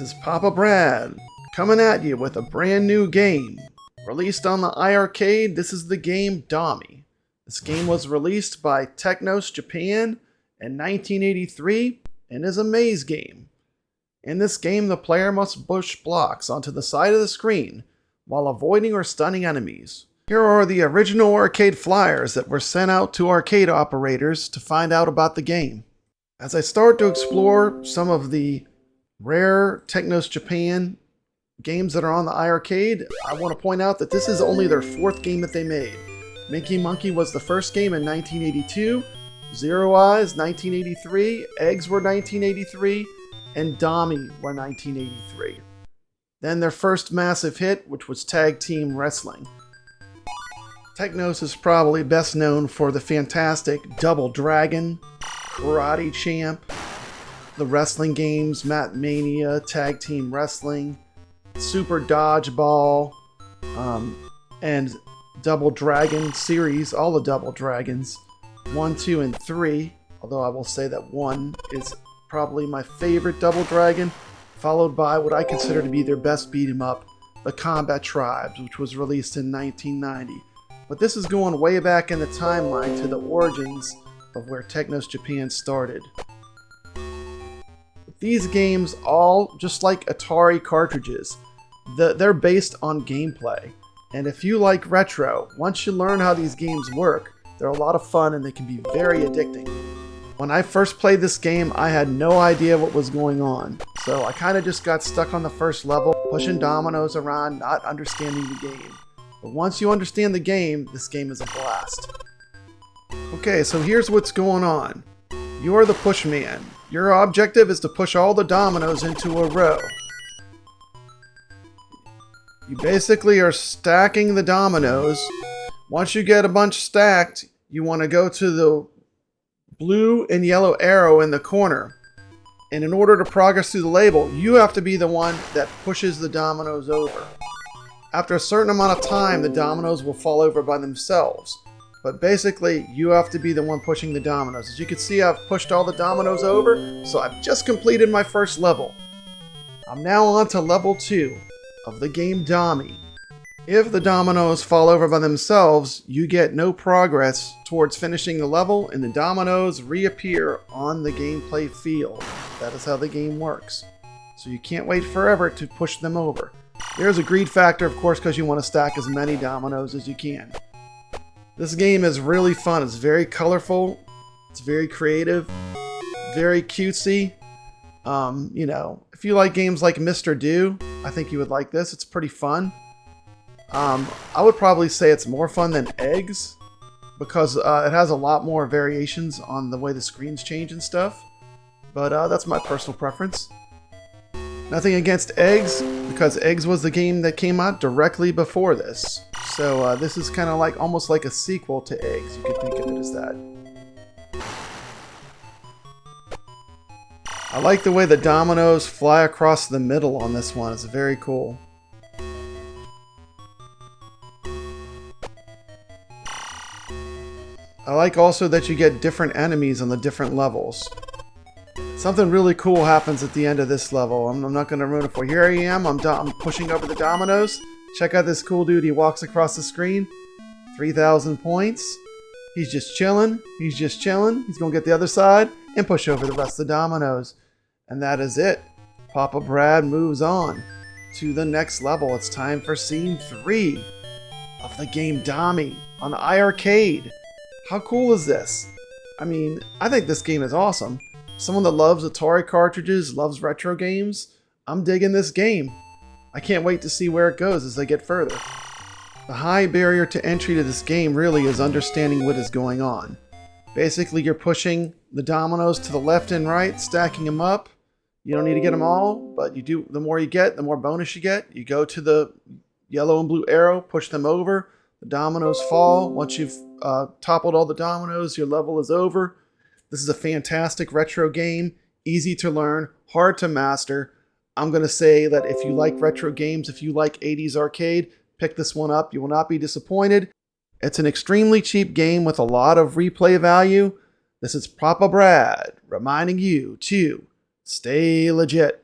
is Papa Brad coming at you with a brand new game. Released on the iiRcade, this is the game Dommy. This game was released by Technos Japan in 1983 and is a maze game. In this game, the player must push blocks onto the side of the screen while avoiding or stunning enemies. Here are the original arcade flyers that were sent out to arcade operators to find out about the game. As I start to explore some of the rare Technos Japan games that are on the iiRcade, I want to point out that this is only their fourth game that they made. Mickey Monkey was the first game in 1982, Zero Eyes 1983, Eggs were 1983, and Dommy were 1983. Then their first massive hit, which was Tag Team Wrestling. Technos is probably best known for the fantastic Double Dragon, Karate Champ, the wrestling games, Mat Mania, Tag Team Wrestling, Super Dodgeball, and Double Dragon series, all the Double Dragons, 1, 2, and 3, although I will say that 1 is probably my favorite Double Dragon, followed by what I consider to be their best beat 'em up, the Combat Tribes, which was released in 1990. But this is going way back in the timeline to the origins of where Technos Japan started. These games all, just like Atari cartridges, they're based on gameplay. And if you like retro, once you learn how these games work, they're a lot of fun and they can be very addicting. When I first played this game, I had no idea what was going on. So I kind of just got stuck on the first level, pushing dominoes around, not understanding the game. But once you understand the game, this game is a blast. Okay, so here's what's going on. You're the push man. Your objective is to push all the dominoes into a row. You basically are stacking the dominoes. Once you get a bunch stacked, you want to go to the blue and yellow arrow in the corner. And in order to progress through the label, you have to be the one that pushes the dominoes over. After a certain amount of time, the dominoes will fall over by themselves. But basically, you have to be the one pushing the dominoes. As you can see, I've pushed all the dominoes over, so I've just completed my first level. I'm now on to level 2 of the game Dommy. If the dominoes fall over by themselves, you get no progress towards finishing the level, and the dominoes reappear on the gameplay field. That is how the game works. So you can't wait forever to push them over. There's a greed factor, of course, because you want to stack as many dominoes as you can. This game is really fun. It's very colorful. It's very creative. Very cutesy. You know, if you like games like Mr. Do, I think you would like this. It's pretty fun. I would probably say it's more fun than Eggs because it has a lot more variations on the way the screens change and stuff. But that's my personal preference. Nothing against Eggs, because Eggs was the game that came out directly before this. So this is kind of like almost like a sequel to Eggs. You could think of it as that. I like the way the dominoes fly across the middle on this one. It's very cool. I like also that you get different enemies on the different levels. Something really cool happens at the end of this level. I'm not going to ruin it for you. Here I am. I'm pushing over the dominoes. Check out this cool dude. He walks across the screen. 3,000 points. He's just chilling. He's just chilling. He's going to get the other side and push over the rest of the dominoes. And that is it. Papa Brad moves on to the next level. It's time for scene 3 of the game Dommy on the iiRcade. How cool is this? I mean, I think this game is awesome. Someone that loves Atari cartridges, loves retro games, I'm digging this game. I can't wait to see where it goes as I get further. The high barrier to entry to this game really is understanding what is going on. Basically, you're pushing the dominoes to the left and right, stacking them up. You don't need to get them all, but you do. The more you get, the more bonus you get. You go to the yellow and blue arrow, push them over. The dominoes fall. Once you've toppled all the dominoes, your level is over. This is a fantastic retro game, easy to learn, hard to master. I'm going to say that if you like retro games, if you like 80s arcade, pick this one up. You will not be disappointed. It's an extremely cheap game with a lot of replay value. This is Papa Brad reminding you to stay legit.